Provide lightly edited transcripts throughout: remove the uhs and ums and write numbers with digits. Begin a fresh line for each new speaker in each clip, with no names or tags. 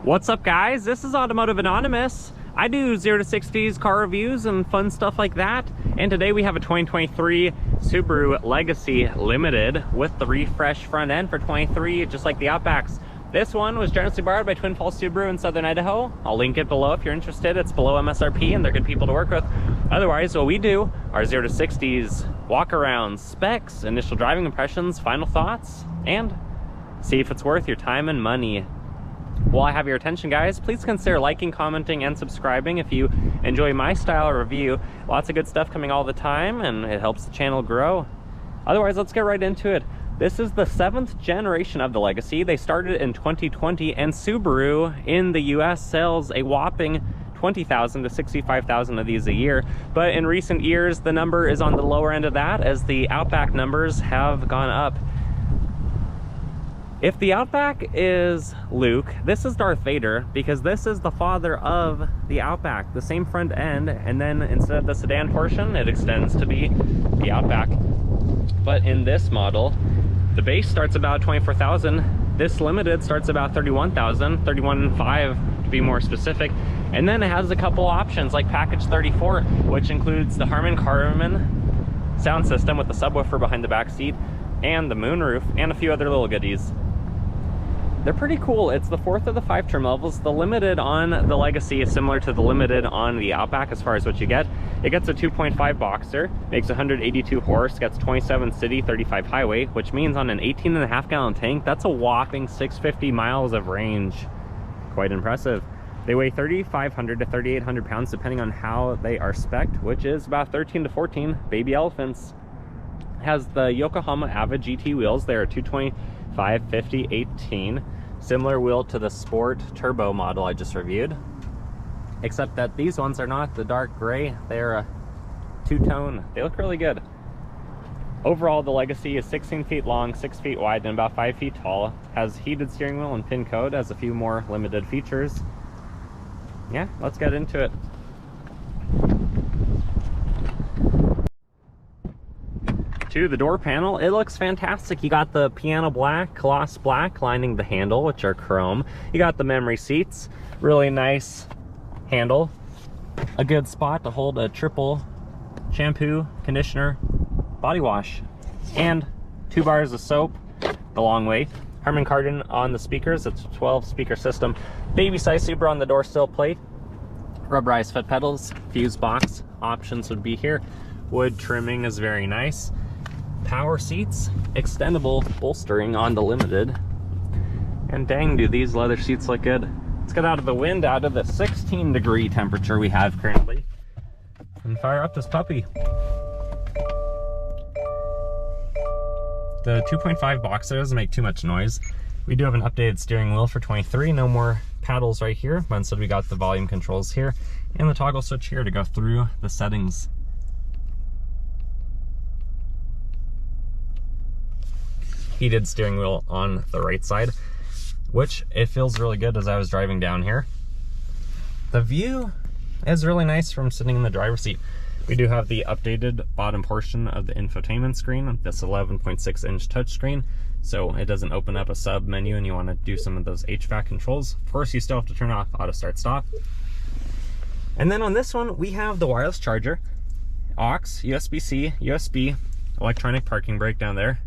What's up, guys? This is Automotive Anonymous. I do 0 to 60s car reviews and fun stuff like that. And today we have a 2023 Subaru Legacy Limited with the refresh front end for 23, just like the Outbacks. This one was generously borrowed by Twin Falls Subaru in Southern Idaho. I'll link it below if you're interested. It's below MSRP and they're good people to work with. Otherwise, what we do are 0 to 60s, walk-arounds, specs, initial driving impressions, final thoughts, and see if it's worth your time and money. While I have your attention, guys, please consider liking, commenting, and subscribing if you enjoy my style of review. Lots of good stuff coming all the time, and it helps the channel grow. Otherwise, let's get right into it. This is the 7th generation of the Legacy. They started in 2020, and Subaru in the US sells a whopping 20,000 to 65,000 of these a year. But in recent years, the number is on the lower end of that as the Outback numbers have gone up. If the Outback is Luke, this is Darth Vader, because this is the father of the Outback, the same front end, and then instead of the sedan portion, it extends to be the Outback. But in this model, the base starts about 24,000. This Limited starts about 31,000, 31.5 to be more specific. And then it has a couple options like Package 34, which includes the Harman Kardon sound system with the subwoofer behind the back seat and the moonroof and a few other little goodies. They're pretty cool. It's the 4th of the 5 trim levels. The Limited on the Legacy is similar to the Limited on the Outback as far as what you get. It gets a 2.5 boxer, makes 182 horse, gets 27 city, 35 highway, which means on an 18.5 gallon tank, that's a whopping 650 miles of range. Quite impressive. They weigh 3,500 to 3,800 pounds depending on how they are spec'd, which is about 13 to 14 baby elephants. Has the Yokohama Ava GT wheels. They are 225, 50, 18. Similar wheel to the Sport Turbo model I just reviewed, except that these ones are not the dark gray. They're a two-tone. They look really good. Overall, the Legacy is 16 feet long, 6 feet wide, and about 5 feet tall. Has heated steering wheel and pin code, has a few more limited features. Yeah, let's get into it. To the door panel, it looks fantastic. You got the piano black, gloss black lining the handle, which are chrome. You got the memory seats, really nice handle, a good spot to hold a triple shampoo, conditioner, body wash, and 2 bars of soap the long way. Harman Kardon on the speakers. It's a 12 speaker system. Baby size Subaru on the door sill plate. Rubberized foot pedals. Fuse box options would be here. Wood trimming is very nice. Power seats, extendable bolstering on the Limited, and dang, do these leather seats look good. Let's get out of the wind, out of the 16-degree temperature we have currently, and fire up this puppy. The 2.5 boxer doesn't make too much noise. We do have an updated steering wheel for 23, no more paddles right here, but instead we got the volume controls here and the toggle switch here to go through the settings. Heated steering wheel on the right side, which it feels really good as I was driving down here. The view is really nice from sitting in the driver's seat. We do have the updated bottom portion of the infotainment screen, this 11.6-inch touchscreen, so it doesn't open up a sub menu and you want to do some of those HVAC controls. Of course, you still have to turn off auto start stop. And then on this one, we have the wireless charger, aux, USB-C, USB, electronic parking brake down there.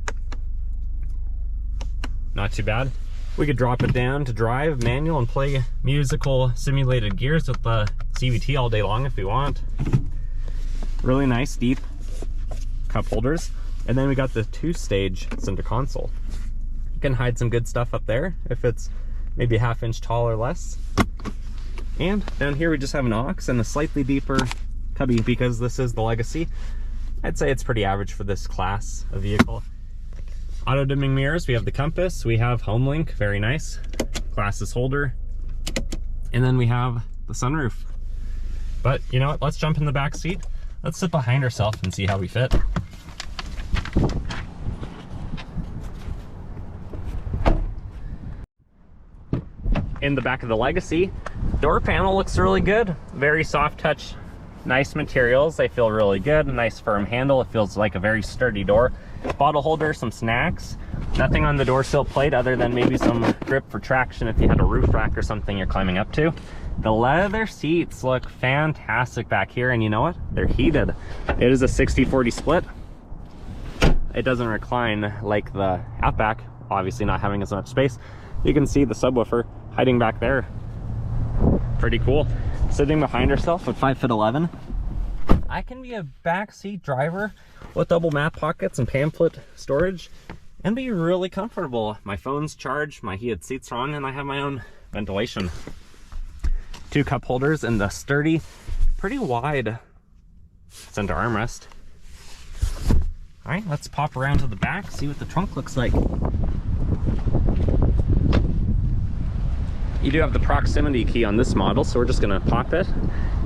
Not too bad. We could drop it down to drive, manual, and play musical simulated gears with the CVT all day long if we want. Really nice deep cup holders. And then we got the 2-stage center console. You can hide some good stuff up there if it's maybe a ½ inch tall or less. And down here we just have an aux and a slightly deeper cubby because this is the Legacy. I'd say it's pretty average for this class of vehicle. Auto dimming mirrors, we have the compass, we have home link, very nice, glasses holder, and then we have the sunroof. But you know what, let's jump in the back seat, let's sit behind ourselves and see how we fit. In the back of the Legacy, door panel looks really good, very soft touch, nice materials, they feel really good, nice firm handle, it feels like a very sturdy door. Bottle holder, some snacks, Nothing on the door sill plate other than maybe some grip for traction if you had a roof rack or something you're climbing up to. The leather seats look fantastic back here, and you know what? They're heated. It is a 60-40 split. It doesn't recline like the Outback, obviously not having as much space. You can see the subwoofer hiding back there. Pretty cool. Sitting behind herself at 5'11". I can be a backseat driver with double map pockets and pamphlet storage and be really comfortable. My phone's charged, my heated seats are on, and I have my own ventilation. 2 cup holders and the sturdy, pretty wide center armrest. All right, let's pop around to the back, see what the trunk looks like. You do have the proximity key on this model, so we're just gonna pop it.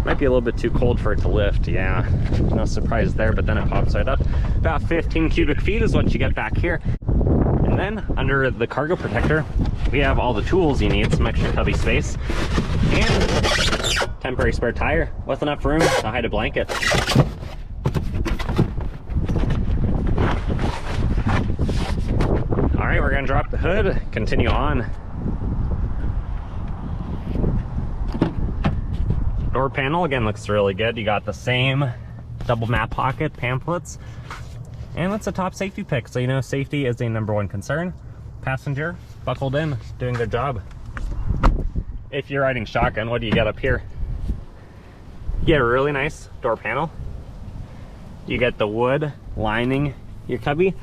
Might be a little bit too cold for it to lift, yeah. No surprise there, but then it pops right up. About 15 cubic feet is what you get back here. And then under the cargo protector, we have all the tools you need, some extra cubby space, and temporary spare tire with enough room to hide a blanket. All right, we're gonna drop the hood, continue on. Door panel again looks really good. You got the same double map pocket pamphlets, and it's a top safety pick, so you know safety is a #1 concern. Passenger buckled in, doing their job. If you're riding shotgun, what do you get up here? You get a really nice door panel. You get the wood lining your cubby,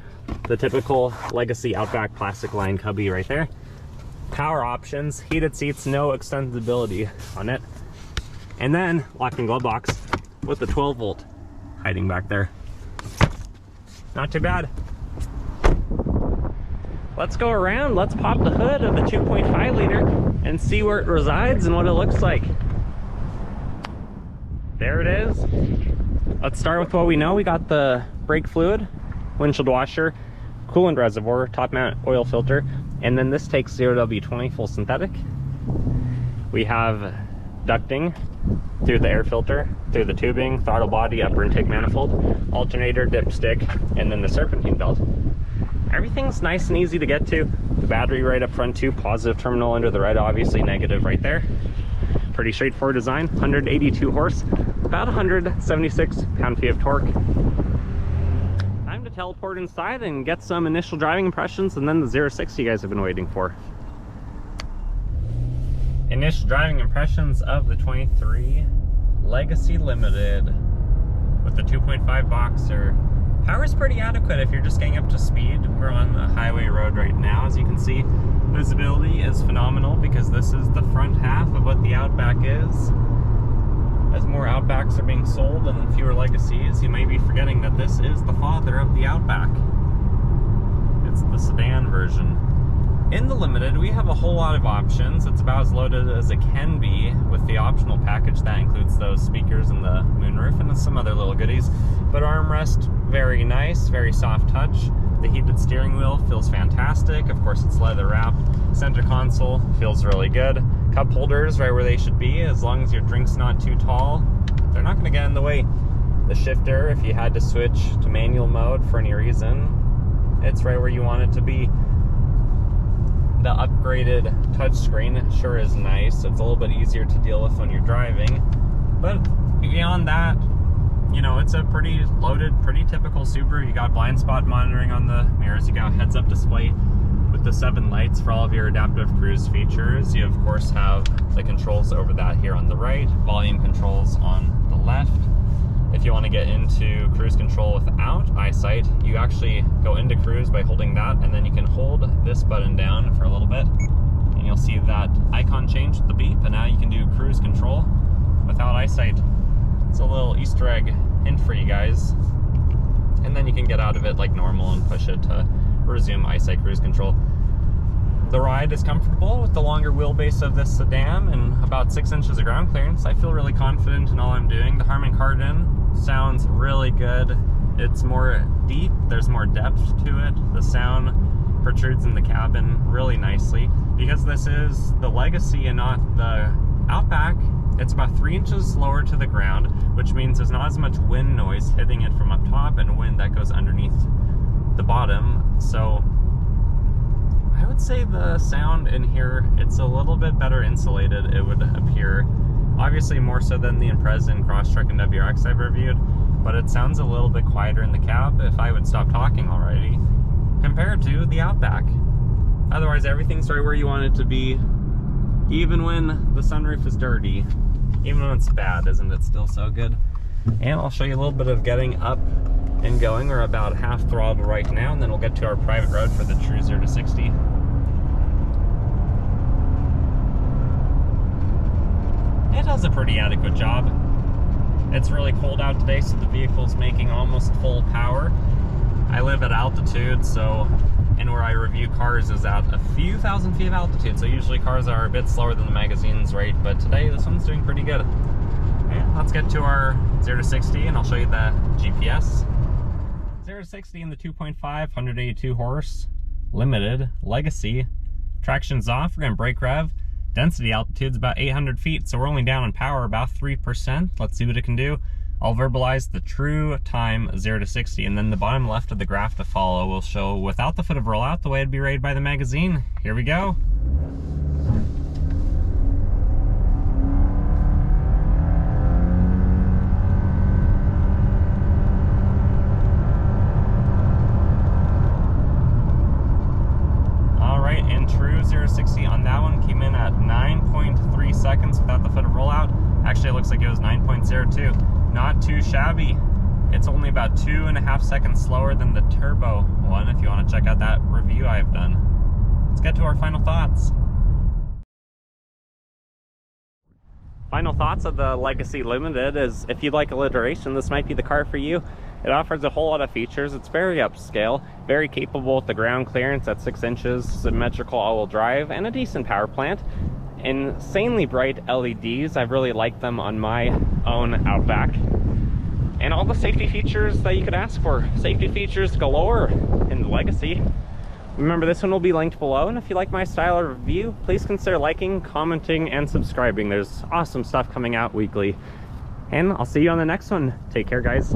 the typical Legacy Outback plastic line cubby right there. Power options, heated seats, no extendability on it. And then lock and glove box with the 12 volt hiding back there. Not too bad. Let's go around, let's pop the hood of the 2.5 liter and see where it resides and what it looks like. There it is. Let's start with what we know. We got the brake fluid, windshield washer, coolant reservoir, top mount oil filter, and then this takes 0W20 full synthetic. We have ducting through the air filter, through the tubing, throttle body, upper intake manifold, alternator, dipstick, and then the serpentine belt. Everything's nice and easy to get to. The battery right up front too, positive terminal under the right, obviously negative right there. Pretty straightforward design, 182 horse, about 176 pound-feet of torque. Time to teleport inside and get some initial driving impressions and then the 0-60 you guys have been waiting for. Initial driving impressions of the 23 Legacy Limited with the 2.5 Boxer. Power's pretty adequate if you're just getting up to speed. We're on a highway road right now. As you can see, visibility is phenomenal because this is the front half of what the Outback is. As more Outbacks are being sold and fewer Legacies, you may be forgetting that this is the father of the Outback. It's the sedan version. In the Limited, we have a whole lot of options. It's about as loaded as it can be with the optional package. That includes those speakers and the moonroof and some other little goodies. But armrest, very nice, very soft touch. The heated steering wheel feels fantastic. Of course, it's leather wrapped. Center console feels really good. Cup holders right where they should be, as long as your drink's not too tall. They're not gonna get in the way. The shifter, if you had to switch to manual mode for any reason, it's right where you want it to be. The upgraded touchscreen sure is nice. It's a little bit easier to deal with when you're driving. But beyond that, you know, it's a pretty loaded, pretty typical Subaru. You got blind spot monitoring on the mirrors. You got heads-up display with the 7 lights for all of your adaptive cruise features. You, of course, have the controls over that here on the right, volume controls on the left. If you want to get into cruise control without eyesight, you actually go into cruise by holding that, and then you can hold this button down for a little bit, and you'll see that icon change with the beep, and now you can do cruise control without eyesight. It's a little Easter egg hint for you guys. And then you can get out of it like normal and push it to resume eyesight cruise control. The ride is comfortable with the longer wheelbase of this sedan and about 6 inches of ground clearance. I feel really confident in all I'm doing. The Harman Kardon sounds really good. It's more deep, there's more depth to it. The sound protrudes in the cabin really nicely. Because this is the Legacy and not the Outback, it's about 3 inches lower to the ground, which means there's not as much wind noise hitting it from up top and wind that goes underneath the bottom. So I would say the sound in here, it's a little bit better insulated, it would appear. Obviously more so than the Impreza and Crosstrek and WRX I've reviewed, but it sounds a little bit quieter in the cab if I would stop talking already, compared to the Outback. Otherwise, everything's right where you want it to be, even when the sunroof is dirty. Even when it's bad, isn't it still so good? And I'll show you a little bit of getting up and going. We're about half throttle right now, and then we'll get to our private road for the true 0 to 60. It does a pretty adequate job. It's really cold out today, so the vehicle's making almost full power. I live at altitude, so, and where I review cars is at a few thousand feet of altitude, so usually cars are a bit slower than the magazine's rate, but today this one's doing pretty good. Okay, let's get to our 0 to 60 and I'll show you the GPS. 0 to 60 in the 2.5, 182 horse, limited, legacy. Traction's off, we're gonna brake rev. Density altitude's about 800 feet, so we're only down on power about 3%. Let's see what it can do. I'll verbalize the true time 0 to 60, and then the bottom left of the graph to follow will show without the foot of rollout the way it'd be rated by the magazine. Here we go. All right, and true 0 to 60 on that one came in at 9.3 seconds without the foot of rollout. Actually, it looks like it was 9.02. Not too shabby. It's only about 2.5 seconds slower than the turbo one if you want to check out that review I've done. Let's get to our final thoughts. Final thoughts of the Legacy Limited is, if you like alliteration, this might be the car for you. It offers a whole lot of features. It's very upscale, very capable with the ground clearance at 6 inches, symmetrical all-wheel drive, and a decent power plant. Insanely bright LEDs. I've really liked them on my own Outback. And all the safety features that you could ask for. Safety features galore in the Legacy. Remember, this one will be linked below, and if you like my style of review, please consider liking, commenting, and subscribing. There's awesome stuff coming out weekly. And I'll see you on the next one. Take care, guys.